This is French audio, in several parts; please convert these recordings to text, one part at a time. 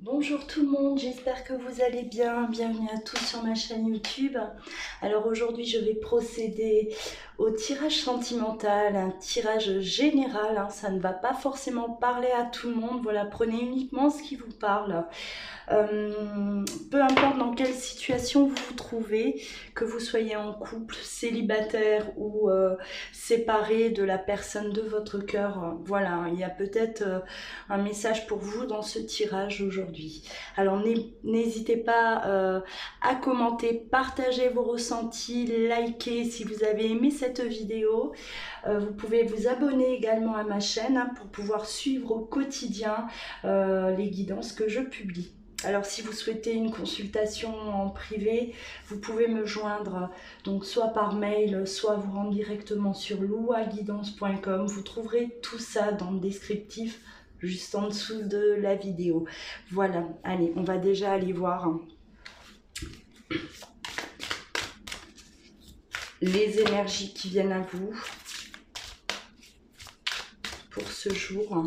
Bonjour tout le monde, j'espère que vous allez bien. Bienvenue à tous sur ma chaîne YouTube. Alors aujourd'hui, je vais procéder au tirage sentimental, un tirage général. Ça ne va pas forcément parler à tout le monde. Voilà, prenez uniquement ce qui vous parle. Peu importe dans quelle situation vous vous trouvez, que vous soyez en couple, célibataire ou séparé de la personne de votre cœur, voilà, il y a peut-être un message pour vous dans ce tirage aujourd'hui. Alors n'hésitez pas à commenter, partager vos ressentis, liker si vous avez aimé cette vidéo. Vous pouvez vous abonner également à ma chaîne pour pouvoir suivre au quotidien les guidances que je publie. Alors si vous souhaitez une consultation en privé, vous pouvez me joindre donc soit par mail, soit vous rendre directement sur louaguidance.com. Vous trouverez tout ça dans le descriptif juste en dessous de la vidéo. Voilà, allez, on va déjà aller voir les énergies qui viennent à vous pour ce jour.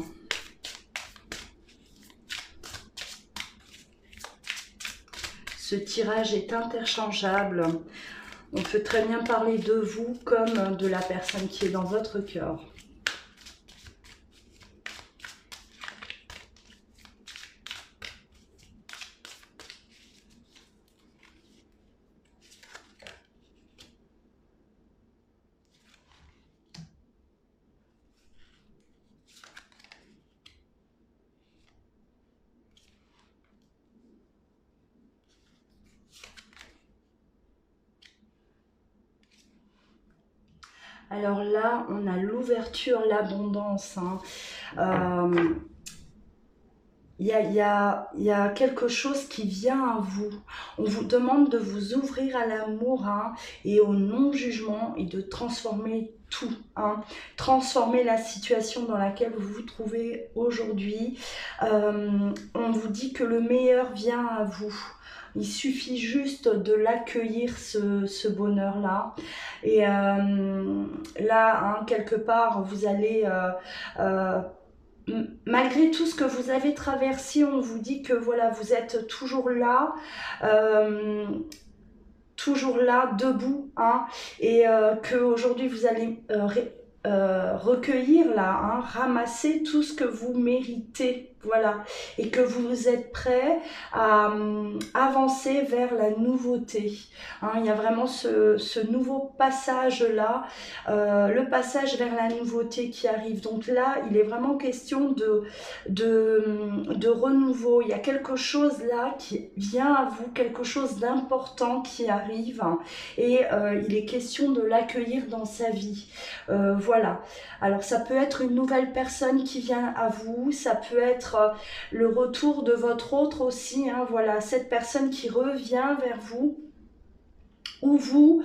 Ce tirage est interchangeable. On peut très bien parler de vous comme de la personne qui est dans votre cœur. Alors là, on a l'ouverture, l'abondance. Il y a quelque chose qui vient à vous. On vous demande de vous ouvrir à l'amour et au non-jugement et de transformer tout. Transformer la situation dans laquelle vous vous trouvez aujourd'hui. On vous dit que le meilleur vient à vous. Il suffit juste de l'accueillir, ce bonheur-là. Et là, quelque part, vous allez... malgré tout ce que vous avez traversé, on vous dit que voilà, vous êtes toujours là, debout, et qu'aujourd'hui vous allez recueillir là, ramasser tout ce que vous méritez, voilà, et que vous êtes prêt à avancer vers la nouveauté. Il y a vraiment ce nouveau passage là, le passage vers la nouveauté qui arrive. Donc là, il est vraiment question de renouveau. Il y a quelque chose là qui vient à vous, quelque chose d'important qui arrive, et il est question de l'accueillir dans sa vie. Voilà. Alors ça peut être une nouvelle personne qui vient à vous, ça peut être le retour de votre autre aussi, voilà, cette personne qui revient vers vous, ou vous,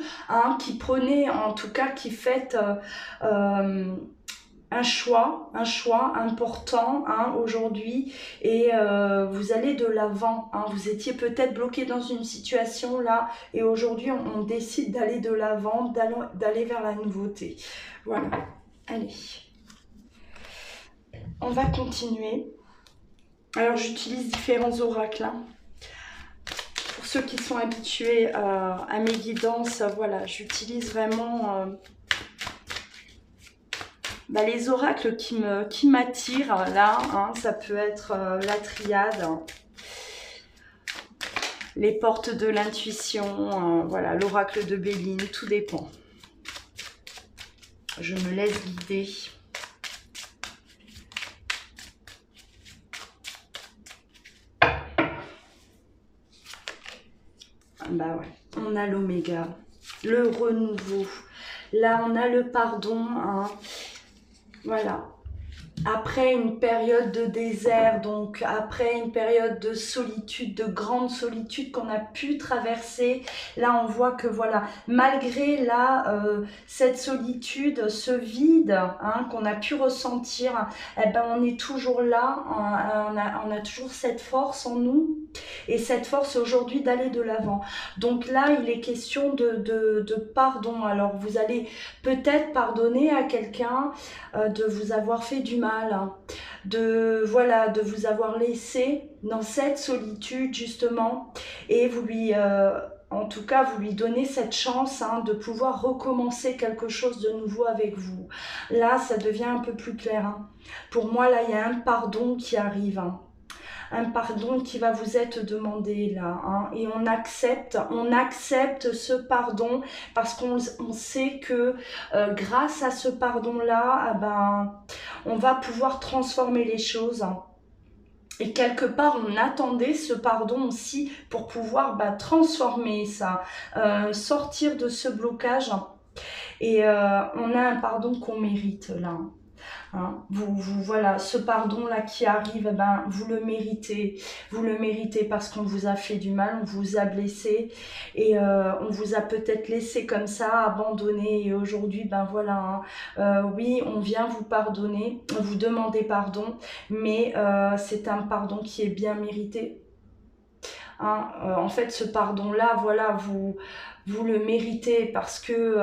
qui prenez, en tout cas qui faites un choix important aujourd'hui, et vous allez de l'avant. Vous étiez peut-être bloqué dans une situation là, et aujourd'hui on décide d'aller de l'avant, d'aller vers la nouveauté. Voilà, allez. On va continuer. Alors j'utilise différents oracles. Pour ceux qui sont habitués à mes guidances, voilà, j'utilise vraiment les oracles qui m'attirent là. Ça peut être la triade, les portes de l'intuition, voilà, l'oracle de Béline, tout dépend. Je me laisse guider. Bah ouais, on a l'oméga, le renouveau. Là, on a le pardon. Voilà. Après une période de désert, donc après une période de solitude, de grande solitude qu'on a pu traverser, là on voit que voilà, malgré là cette solitude, ce vide qu'on a pu ressentir, eh ben on est toujours là, on a toujours cette force en nous, et cette force aujourd'hui d'aller de l'avant. Donc là il est question de pardon. Alors vous allez peut-être pardonner à quelqu'un de vous avoir fait du mal, voilà, de vous avoir laissé dans cette solitude justement, et vous lui en tout cas, vous lui donnez cette chance de pouvoir recommencer quelque chose de nouveau avec vous. Là, ça devient un peu plus clair. Pour moi, là, il y a un pardon qui arrive. Un pardon qui va vous être demandé là. Et on accepte ce pardon parce qu'on sait que grâce à ce pardon-là, on va pouvoir transformer les choses. Et quelque part, on attendait ce pardon aussi pour pouvoir transformer ça, sortir de ce blocage. Et on a un pardon qu'on mérite là. Voilà, ce pardon-là qui arrive, vous le méritez. Vous le méritez parce qu'on vous a fait du mal, on vous a blessé et on vous a peut-être laissé comme ça, abandonné. Et aujourd'hui, voilà, oui, on vient vous pardonner, vous demander pardon, mais c'est un pardon qui est bien mérité. En fait, ce pardon-là, voilà, vous le méritez parce que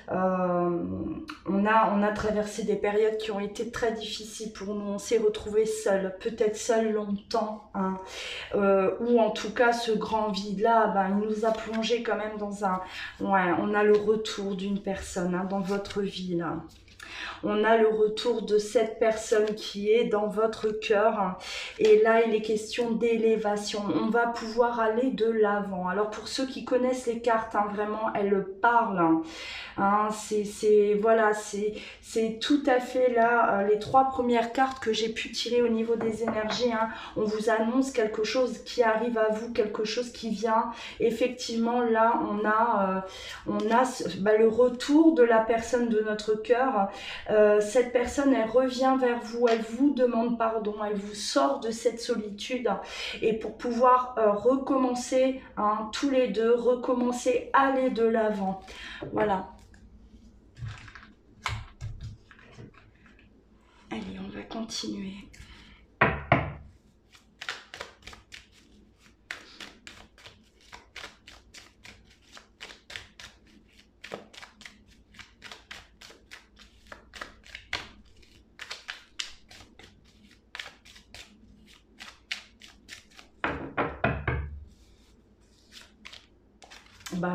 on a traversé des périodes qui ont été très difficiles pour nous. On s'est retrouvés seuls, peut-être seuls longtemps, ou en tout cas ce grand vide-là, il nous a plongé quand même dans un... Ouais, on a le retour d'une personne dans votre vie là. On a le retour de cette personne qui est dans votre cœur. Et là, il est question d'élévation. On va pouvoir aller de l'avant. Alors, pour ceux qui connaissent les cartes, vraiment, elles parlent. Voilà, c'est tout à fait là, les 3 premières cartes que j'ai pu tirer au niveau des énergies. On vous annonce quelque chose qui arrive à vous, quelque chose qui vient. Effectivement, là, on a le retour de la personne de notre cœur. Cette personne, elle revient vers vous, elle vous demande pardon, elle vous sort de cette solitude et pour pouvoir recommencer tous les deux, recommencer, aller de l'avant. Voilà. Allez, on va continuer.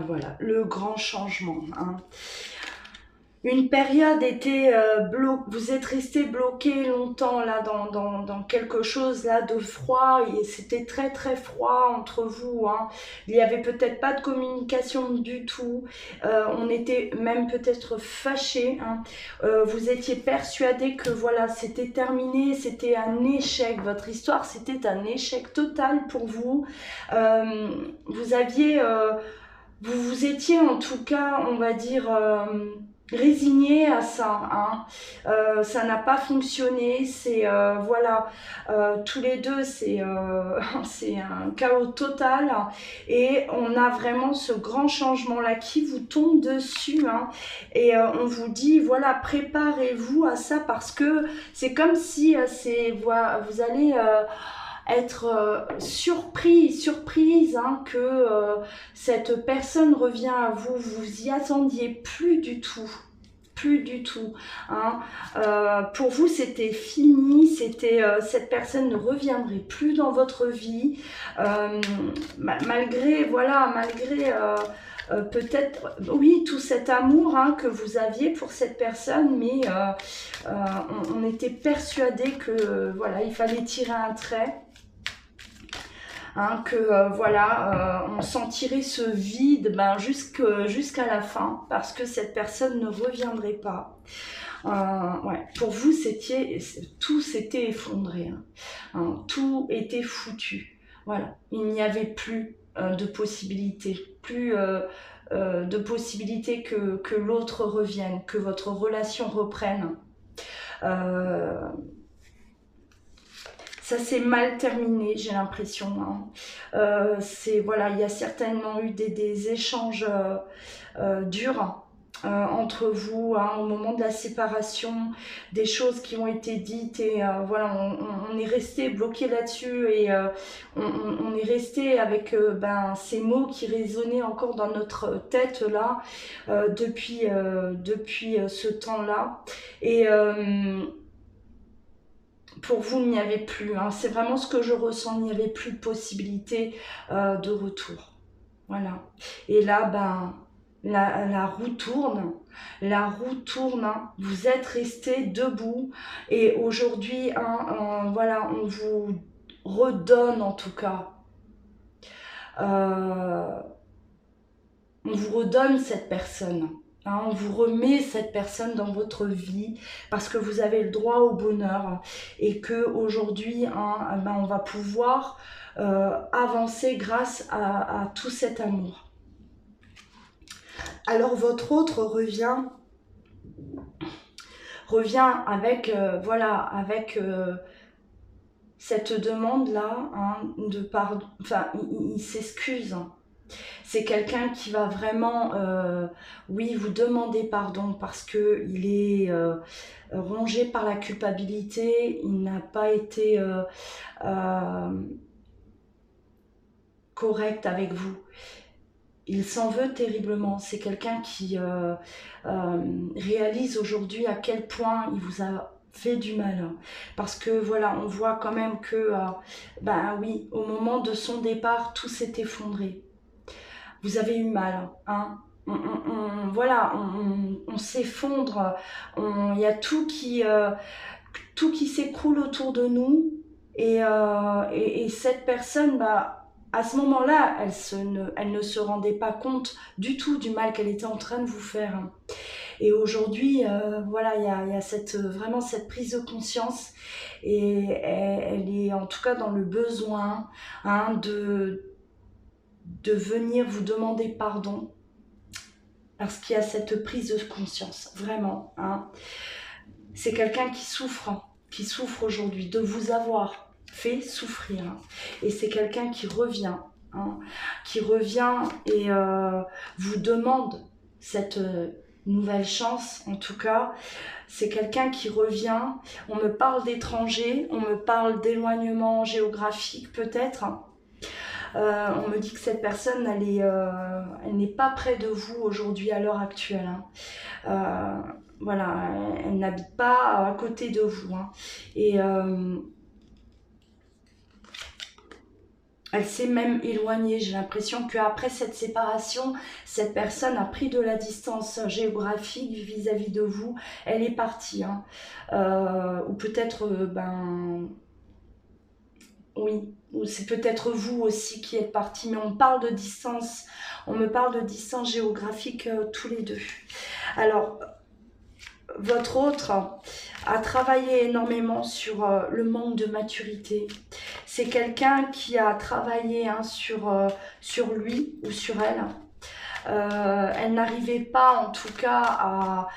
Voilà, le grand changement. Une période était vous êtes resté bloqué longtemps là dans quelque chose là de froid et c'était très très froid entre vous. Il n'y avait peut-être pas de communication du tout. On était même peut-être fâchés. Vous étiez persuadé que voilà, c'était terminé, c'était un échec. Votre histoire, c'était un échec total pour vous. Vous aviez... vous étiez en tout cas, on va dire, résigné à ça. Ça n'a pas fonctionné. C'est voilà, tous les deux, c'est un chaos total. Et on a vraiment ce grand changement-là qui vous tombe dessus. Et on vous dit, voilà, préparez-vous à ça parce que c'est comme si voilà, vous allez... être surprise que cette personne revient à vous, vous y attendiez plus du tout. Pour vous c'était fini, cette personne ne reviendrait plus dans votre vie, malgré peut-être, oui, tout cet amour que vous aviez pour cette personne, mais on était persuadé que voilà, il fallait tirer un trait. Voilà, on sentirait ce vide jusqu'à la fin parce que cette personne ne reviendrait pas. Ouais, pour vous, tout s'était effondré, tout était foutu. Voilà, il n'y avait plus de possibilité, de possibilité que l'autre revienne, que votre relation reprenne. Ça s'est mal terminé, j'ai l'impression. Voilà, il y a certainement eu des échanges durs entre vous au moment de la séparation, des choses qui ont été dites et voilà, on est resté bloqué là-dessus et on est resté avec ces mots qui résonnaient encore dans notre tête là depuis ce temps-là. Et pour vous, il n'y avait plus, hein, c'est vraiment ce que je ressens, il n'y avait plus de possibilité de retour. Voilà. Et là, ben, la roue tourne, hein, vous êtes resté debout et aujourd'hui, hein, voilà, on vous redonne en tout cas, on vous redonne cette personne. Hein, on vous remet cette personne dans votre vie parce que vous avez le droit au bonheur et que aujourd'hui, hein, ben, on va pouvoir avancer grâce à tout cet amour. Alors votre autre revient avec voilà, avec cette demande là, hein, de pardon. Enfin, il s'excuse. C'est quelqu'un qui va vraiment, oui, vous demander pardon parce que il est rongé par la culpabilité. Il n'a pas été correct avec vous. Il s'en veut terriblement. C'est quelqu'un qui réalise aujourd'hui à quel point il vous a fait du mal. Parce que voilà, on voit quand même que, ben oui, au moment de son départ, tout s'est effondré. Vous avez eu mal, hein. Voilà, on s'effondre, il y a tout qui s'écroule autour de nous. Et cette personne, bah, à ce moment-là, elle ne se rendait pas compte du tout du mal qu'elle était en train de vous faire. Et aujourd'hui, voilà, il y a vraiment cette prise de conscience et elle est en tout cas dans le besoin, hein, de venir vous demander pardon parce qu'il y a cette prise de conscience, vraiment. Hein. C'est quelqu'un qui souffre aujourd'hui de vous avoir fait souffrir. Hein. Et c'est quelqu'un qui revient, hein, et vous demande cette nouvelle chance, en tout cas. C'est quelqu'un qui revient. On me parle d'étrangers, on me parle d'éloignement géographique peut-être. On me dit que cette personne, elle n'est pas près de vous aujourd'hui à l'heure actuelle. Hein. Voilà, elle n'habite pas à côté de vous. Hein. Et elle s'est même éloignée. J'ai l'impression qu'après cette séparation, cette personne a pris de la distance géographique vis-à-vis de vous. Elle est partie. Hein. Ou peut-être, oui, ou c'est peut-être vous aussi qui êtes parti, mais on me parle de distance géographique tous les deux. Alors, votre autre a travaillé énormément sur le manque de maturité. C'est quelqu'un qui a travaillé, hein, sur lui ou sur elle. Elle n'arrivait pas en tout cas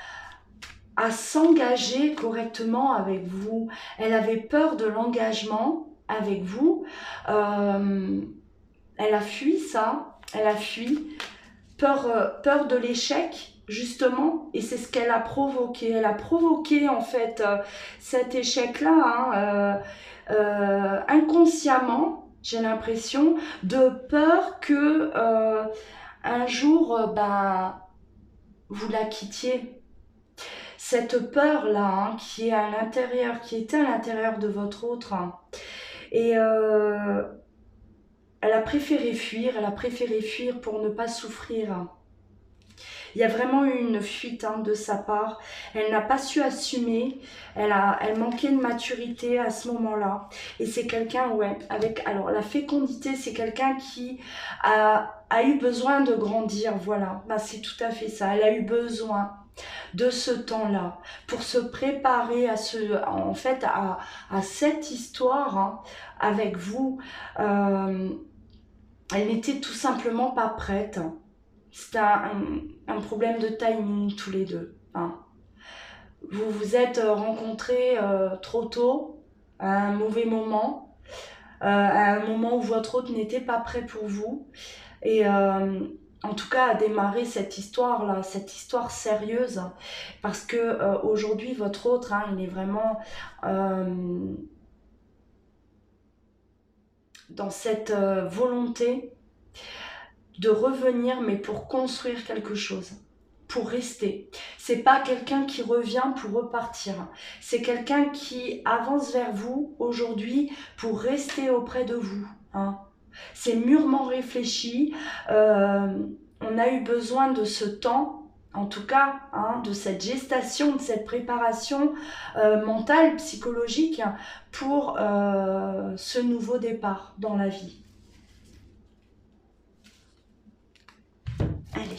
à s'engager correctement avec vous. Elle avait peur de l'engagement avec vous. Elle a fui ça, elle a fui. Peur de l'échec, justement, et c'est ce qu'elle a provoqué. Elle a provoqué, en fait, cet échec-là, hein, inconsciemment, j'ai l'impression, de peur que un jour, vous la quittiez. Cette peur-là, hein, qui était à l'intérieur de votre autre, hein, et elle a préféré fuir pour ne pas souffrir. Il y a vraiment eu une fuite, hein, de sa part. Elle n'a pas su assumer. Elle manquait de maturité à ce moment-là. Et c'est quelqu'un, ouais, alors la fécondité, c'est quelqu'un qui a eu besoin de grandir, voilà. C'est tout à fait ça. Elle a eu besoin de ce temps-là pour se préparer à cette histoire, hein, avec vous. Elle n'était tout simplement pas prête. C'était un problème de timing tous les deux. Hein. Vous vous êtes rencontrés trop tôt, à un mauvais moment, à un moment où votre autre n'était pas prêt pour vous. Et en tout cas, à démarrer cette histoire-là, cette histoire sérieuse, parce que aujourd'hui, votre autre, hein, il est vraiment dans cette volonté de revenir, mais pour construire quelque chose. pour rester. C'est pas quelqu'un qui revient pour repartir. C'est quelqu'un qui avance vers vous aujourd'hui pour rester auprès de vous. Hein. C'est mûrement réfléchi. On a eu besoin de ce temps, en tout cas, hein, de cette gestation, de cette préparation mentale, psychologique, pour ce nouveau départ dans la vie. Allez.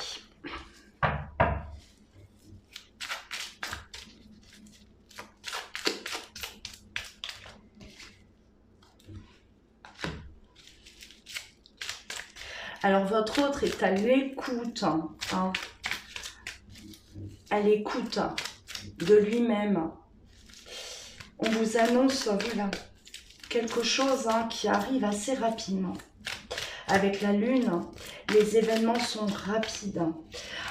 Alors, votre autre est à l'écoute. Hein. À l'écoute de lui-même. On vous annonce, voilà, quelque chose qui arrive assez rapidement. Avec la lune, les événements sont rapides.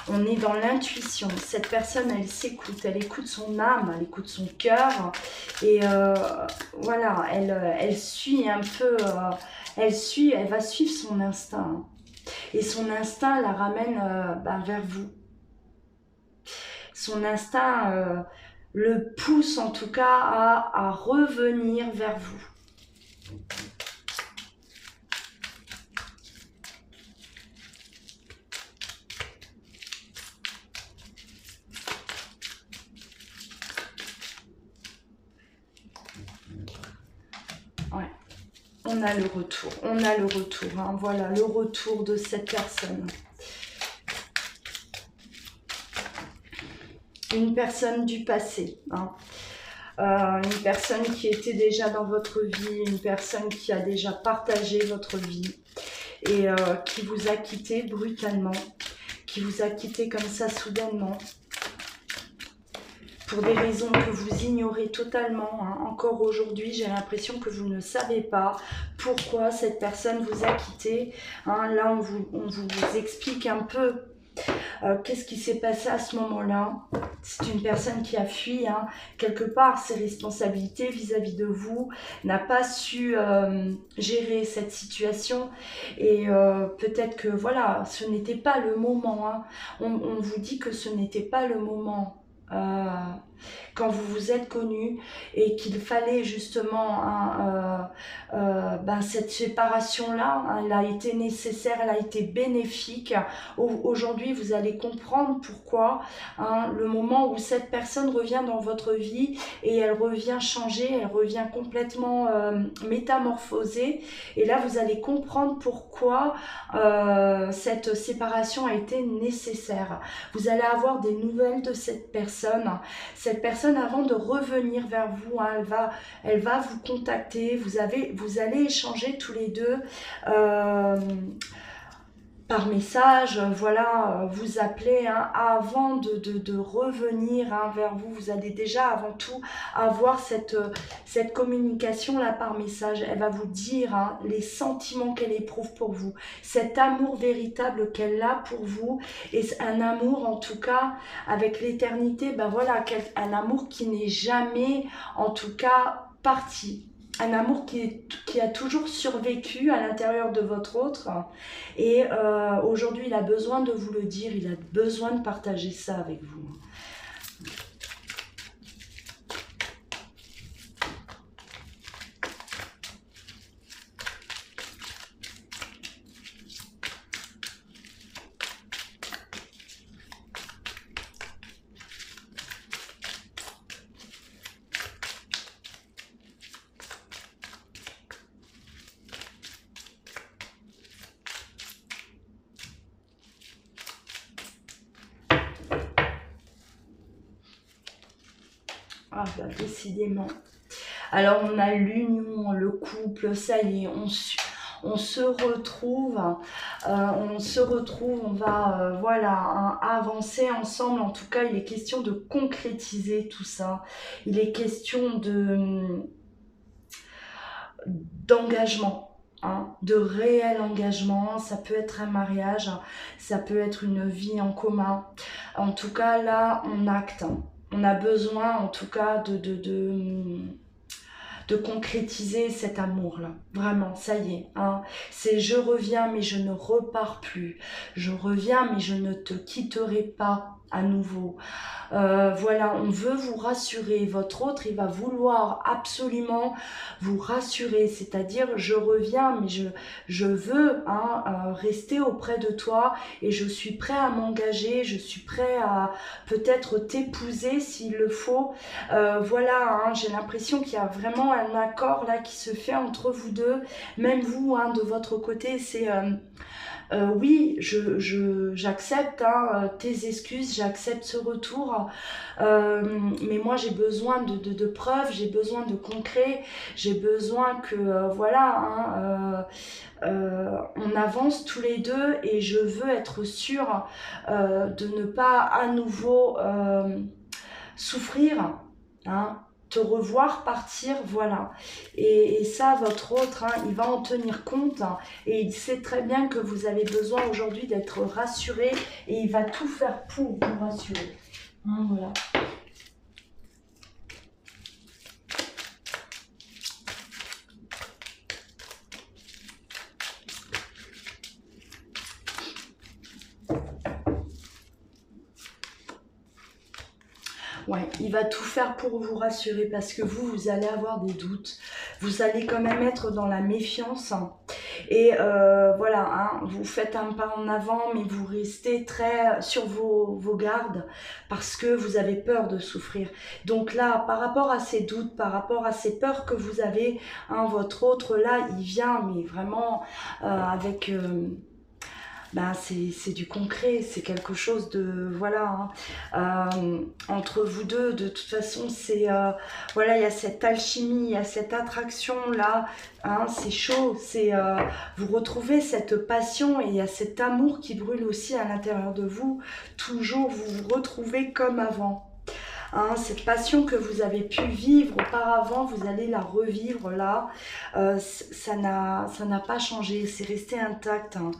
On est dans l'intuition. Cette personne, elle s'écoute, elle écoute son âme, elle écoute son cœur. Et voilà, elle suit un peu, elle va suivre son instinct. Et son instinct la ramène vers vous. Son instinct le pousse en tout cas à revenir vers vous. Ouais. On a le retour, hein. Voilà, le retour de cette personne. Une personne du passé, hein. Une personne qui était déjà dans votre vie, une personne qui a déjà partagé votre vie et qui vous a quitté brutalement, qui vous a quitté comme ça soudainement, pour des raisons que vous ignorez totalement. Hein. Encore aujourd'hui, j'ai l'impression que vous ne savez pas pourquoi cette personne vous a quitté. Hein. Là, on vous explique un peu qu'est-ce qui s'est passé à ce moment-là. C'est une personne qui a fui quelque part ses responsabilités vis-à-vis de vous, n'a pas su gérer cette situation et peut-être que voilà, ce n'était pas le moment. Hein. On vous dit que ce n'était pas le moment. Quand vous vous êtes connus et qu'il fallait justement cette séparation-là, elle a été nécessaire, elle a été bénéfique. Aujourd'hui, vous allez comprendre pourquoi le moment où cette personne revient dans votre vie et elle revient changée, elle revient complètement métamorphosée. Et là, vous allez comprendre pourquoi cette séparation a été nécessaire. Vous allez avoir des nouvelles de cette personne. Cette personne, avant de revenir vers vous, elle va vous contacter. Vous allez échanger tous les deux par message, voilà, vous appelez avant de revenir vers vous. Vous allez déjà avant tout avoir cette communication là par message. Elle va vous dire les sentiments qu'elle éprouve pour vous, cet amour véritable qu'elle a pour vous, et un amour en tout cas avec l'éternité, voilà, un amour qui n'est jamais en tout cas parti. Un amour qui a toujours survécu à l'intérieur de votre autre. Et aujourd'hui, il a besoin de vous le dire, il a besoin de partager ça avec vous. Ah bah, décidément. Alors on a l'union, le couple, ça y est, on se retrouve, on va voilà, avancer ensemble. En tout cas, il est question de concrétiser tout ça. Il est question d'engagement. De réel engagement. Ça peut être un mariage, ça peut être une vie en commun. En tout cas, là, on acte. On a besoin, en tout cas, de concrétiser cet amour-là. Vraiment, ça y est. Hein. C'est je reviens mais je ne repars plus. Je reviens mais je ne te quitterai pas à nouveau. Voilà, on veut vous rassurer. Votre autre, il va vouloir absolument vous rassurer. C'est-à-dire, je reviens, mais je veux rester auprès de toi et je suis prêt à m'engager. Je suis prêt à peut-être t'épouser s'il le faut. Voilà, hein, j'ai l'impression qu'il y a vraiment un accord là qui se fait entre vous deux. Même vous, hein, de votre côté, c'est... oui, j'accepte tes excuses, j'accepte ce retour, mais moi j'ai besoin de preuves, j'ai besoin de concret, j'ai besoin que, on avance tous les deux et je veux être sûre de ne pas à nouveau souffrir, hein, te revoir partir, voilà. Et ça, votre autre, hein, il va en tenir compte et il sait très bien que vous avez besoin aujourd'hui d'être rassuré et il va tout faire pour vous rassurer. Hein, voilà. Ouais, il va tout faire pour vous rassurer parce que vous allez avoir des doutes. Vous allez quand même être dans la méfiance. Et voilà, hein, vous faites un pas en avant, mais vous restez très sur vos gardes parce que vous avez peur de souffrir. Donc là, par rapport à ces doutes, par rapport à ces peurs que vous avez, hein, votre autre là, il vient, mais vraiment avec... c'est du concret, c'est quelque chose de, voilà, hein. Entre vous deux, de toute façon, c'est, voilà, il y a cette alchimie, il y a cette attraction là, hein, c'est chaud, c'est, vous retrouvez cette passion et il y a cet amour qui brûle aussi à l'intérieur de vous, toujours vous vous retrouvez comme avant. Hein, cette passion que vous avez pu vivre auparavant, vous allez la revivre là, ça n'a pas changé, c'est resté intact. Hein.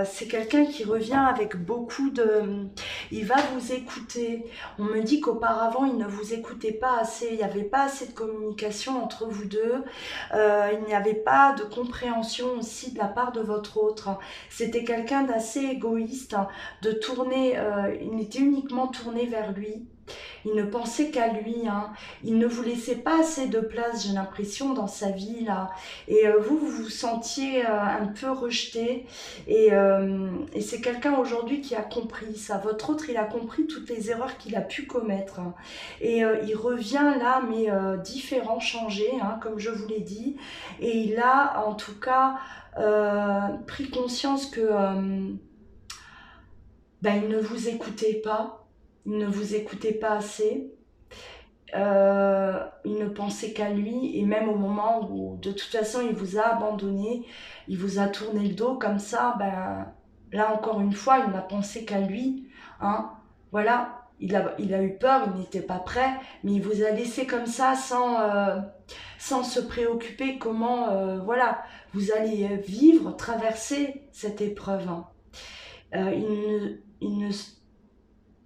C'est quelqu'un qui revient avec beaucoup de... Il va vous écouter. On me dit qu'auparavant, il ne vous écoutait pas assez. Il n'y avait pas assez de communication entre vous deux. Il n'y avait pas de compréhension aussi de la part de votre autre. C'était quelqu'un d'assez égoïste, de tourner... il était uniquement tourné vers lui. Il ne pensait qu'à lui, hein. Il ne vous laissait pas assez de place, j'ai l'impression, dans sa vie, là. Et vous vous sentiez un peu rejeté. Et c'est quelqu'un aujourd'hui qui a compris ça. Votre autre, il a compris toutes les erreurs qu'il a pu commettre. Hein. Et il revient là, mais différent, changé, hein, comme je vous l'ai dit. Et il a, en tout cas, pris conscience que il ne vous écoutait pas. Il ne vous écoutait pas assez, il ne pensait qu'à lui, et même au moment où de toute façon il vous a abandonné, il vous a tourné le dos comme ça, là encore une fois il n'a pensé qu'à lui, hein, voilà, il a eu peur, il n'était pas prêt, mais il vous a laissé comme ça sans se préoccuper comment, voilà, vous allez vivre, traverser cette épreuve. Hein.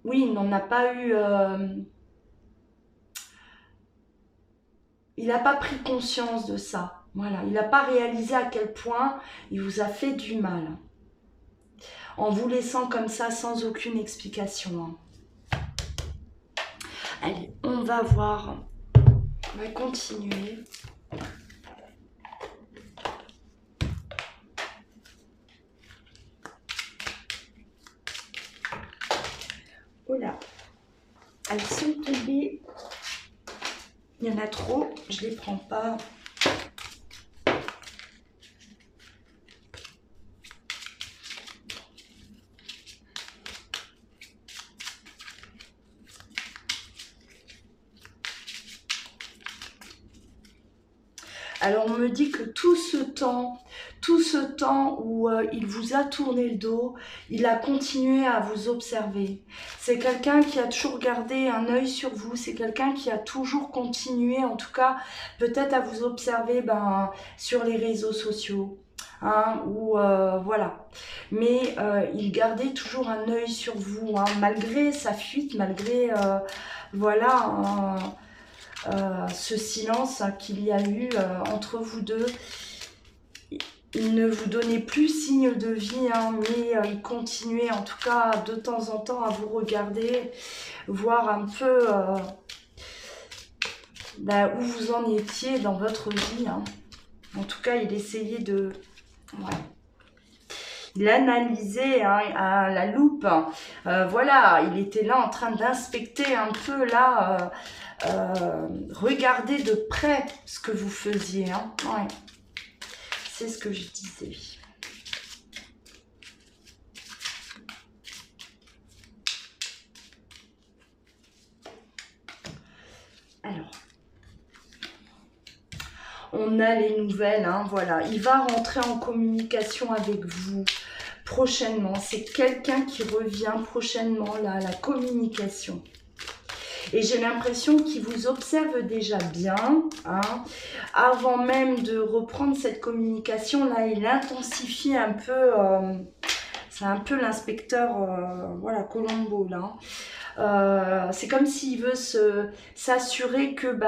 Oui, il n'en a pas eu... il n'a pas pris conscience de ça. Voilà, il n'a pas réalisé à quel point il vous a fait du mal. En vous laissant comme ça sans aucune explication. Hein. Allez, on va voir. On va continuer. Voilà. Elles sont tombées. Il y en a trop, je les prends pas. Alors on me dit que tout ce temps où il vous a tourné le dos, il a continué à vous observer. C'est quelqu'un qui a toujours gardé un œil sur vous, c'est quelqu'un qui a toujours continué, en tout cas peut-être à vous observer sur les réseaux sociaux. Hein, ou voilà, mais il gardait toujours un œil sur vous, hein, malgré sa fuite, malgré voilà, ce silence qu'il y a eu entre vous deux. Il ne vous donnait plus signe de vie, hein, mais il continuait en tout cas de temps en temps à vous regarder, voir un peu où vous en étiez dans votre vie. Hein. En tout cas, il essayait de... Ouais. Il analysait hein, à la loupe. Voilà, il était là en train d'inspecter un peu là, regarder de près ce que vous faisiez. Hein. Ouais. C'est ce que je disais. Alors, on a les nouvelles, hein, voilà. Il va rentrer en communication avec vous prochainement. C'est quelqu'un qui revient prochainement, là, la communication. Et j'ai l'impression qu'il vous observe déjà bien, hein. Avant même de reprendre cette communication, là, il intensifie un peu, c'est un peu l'inspecteur, voilà, Colombo, là. C'est comme s'il veut s'assurer que,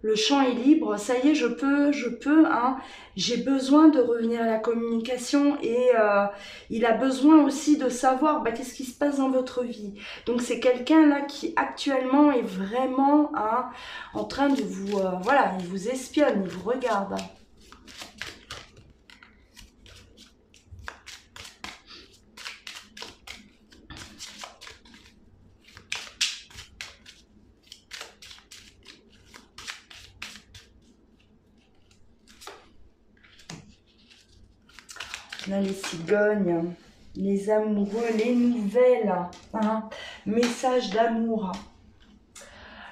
le champ est libre, ça y est, je peux, hein. J'ai besoin de revenir à la communication et il a besoin aussi de savoir qu'est-ce qui se passe dans votre vie. Donc c'est quelqu'un là qui actuellement est vraiment hein, en train de vous, voilà, il vous espionne, il vous regarde. Là, les cigognes, les amoureux, les nouvelles, hein, message d'amour.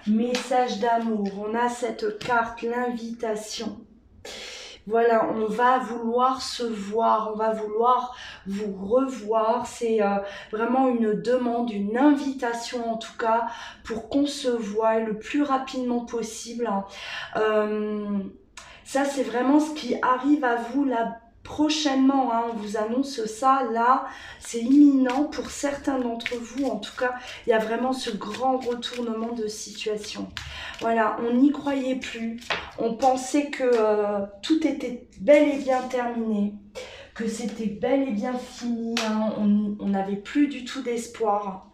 Message d'amour. On a cette carte, l'invitation. Voilà, on va vouloir se voir, on va vouloir vous revoir. C'est vraiment une demande, une invitation en tout cas, pour qu'on se voie le plus rapidement possible. Ça, c'est vraiment ce qui arrive à vous là prochainement, hein, on vous annonce ça, là, c'est imminent pour certains d'entre vous, en tout cas, il y a vraiment ce grand retournement de situation. Voilà, on n'y croyait plus, on pensait que tout était bel et bien terminé, que c'était bel et bien fini, hein, on n'avait plus du tout d'espoir.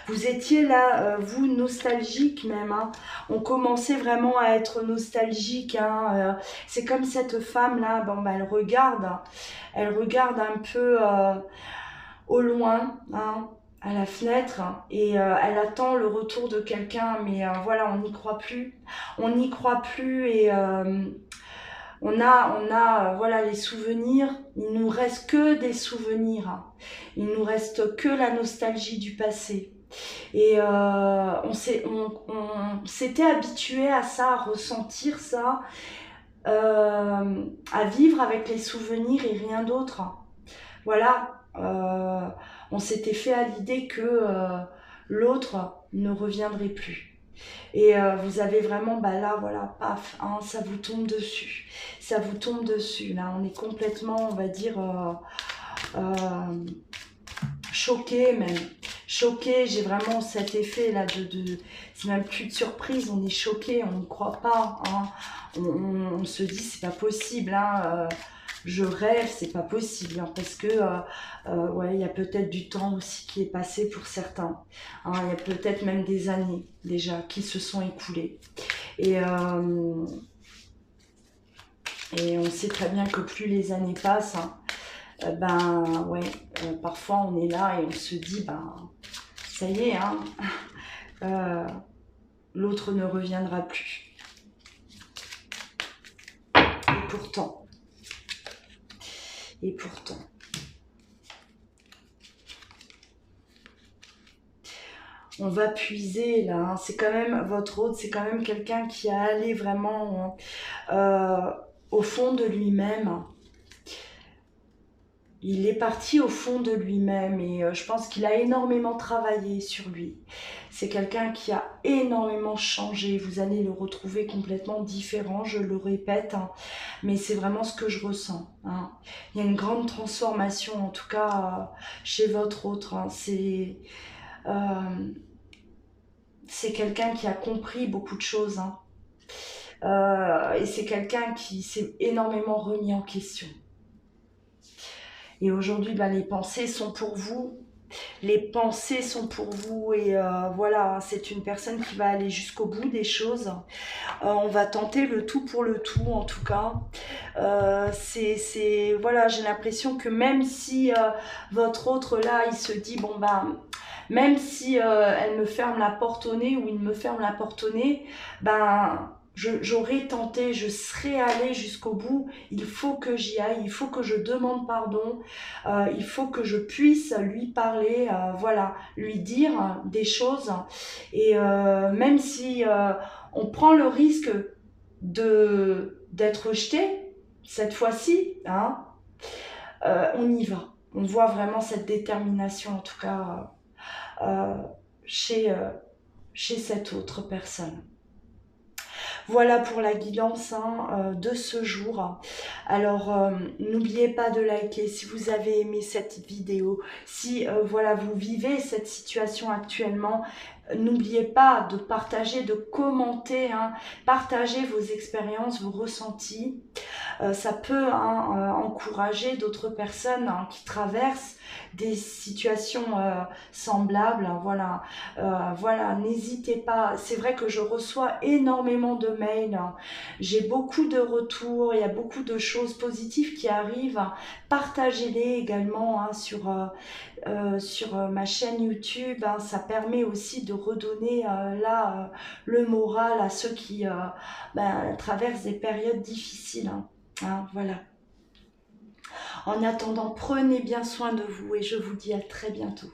Vous étiez là, vous, nostalgique même. Hein. On commençait vraiment à être nostalgique. Hein. C'est comme cette femme-là, elle regarde un peu au loin, hein, à la fenêtre, et elle attend le retour de quelqu'un. Mais voilà, on n'y croit plus. On n'y croit plus et... on a voilà, les souvenirs, il nous reste que des souvenirs. Hein. Il nous reste que la nostalgie du passé. Et on s'était habitué à ça, à ressentir ça, à vivre avec les souvenirs et rien d'autre. Voilà, on s'était fait à l'idée que l'autre ne reviendrait plus. Et vous avez vraiment, là, voilà, paf, hein, ça vous tombe dessus. Ça vous tombe dessus, là, on est complètement, on va dire, choqué même. Choqué, j'ai vraiment cet effet là c'est même plus de surprise, on est choqué, on ne croit pas, hein. On se dit c'est pas possible, hein, je rêve, c'est pas possible, hein, parce que ouais, il y a peut-être du temps aussi qui est passé pour certains, hein, il y a peut-être même des années déjà qui se sont écoulées et on sait très bien que plus les années passent, hein, ouais, parfois on est là et on se dit ça y est, hein, l'autre ne reviendra plus. Et pourtant, on va puiser là, hein, c'est quand même votre hôte, c'est quand même quelqu'un qui a allé vraiment au fond de lui-même. Il est parti au fond de lui-même et je pense qu'il a énormément travaillé sur lui. C'est quelqu'un qui a énormément changé. Vous allez le retrouver complètement différent, je le répète, hein, mais c'est vraiment ce que je ressens. Hein. Il y a une grande transformation, en tout cas, chez votre autre. Hein. C'est quelqu'un qui a compris beaucoup de choses. Hein. Et c'est quelqu'un qui s'est énormément remis en question. Et aujourd'hui, ben, les pensées sont pour vous. Les pensées sont pour vous et voilà, c'est une personne qui va aller jusqu'au bout des choses. On va tenter le tout pour le tout en tout cas. Voilà, j'ai l'impression que même si votre autre là, il se dit bon ben, même si elle me ferme la porte au nez ou il me ferme la porte au nez, ben j'aurais tenté, je serais allée jusqu'au bout. Il faut que j'y aille, il faut que je demande pardon, il faut que je puisse lui parler, voilà, lui dire des choses. Et même si on prend le risque d'être rejeté, cette fois-ci, hein, on y va. On voit vraiment cette détermination, en tout cas, euh, chez, euh, chez cette autre personne. Voilà pour la guidance de ce jour. Alors, n'oubliez pas de liker si vous avez aimé cette vidéo. Si voilà, vous vivez cette situation actuellement, n'oubliez pas de partager, de commenter, hein, partager vos expériences, vos ressentis. Ça peut encourager d'autres personnes qui traversent des situations semblables. Voilà, voilà, n'hésitez pas. C'est vrai que je reçois énormément de mails. J'ai beaucoup de retours. Il y a beaucoup de choses positives qui arrivent. Partagez-les également sur ma chaîne YouTube. Ça permet aussi de redonner le moral à ceux qui traversent des périodes difficiles. Voilà. En attendant, prenez bien soin de vous et je vous dis à très bientôt.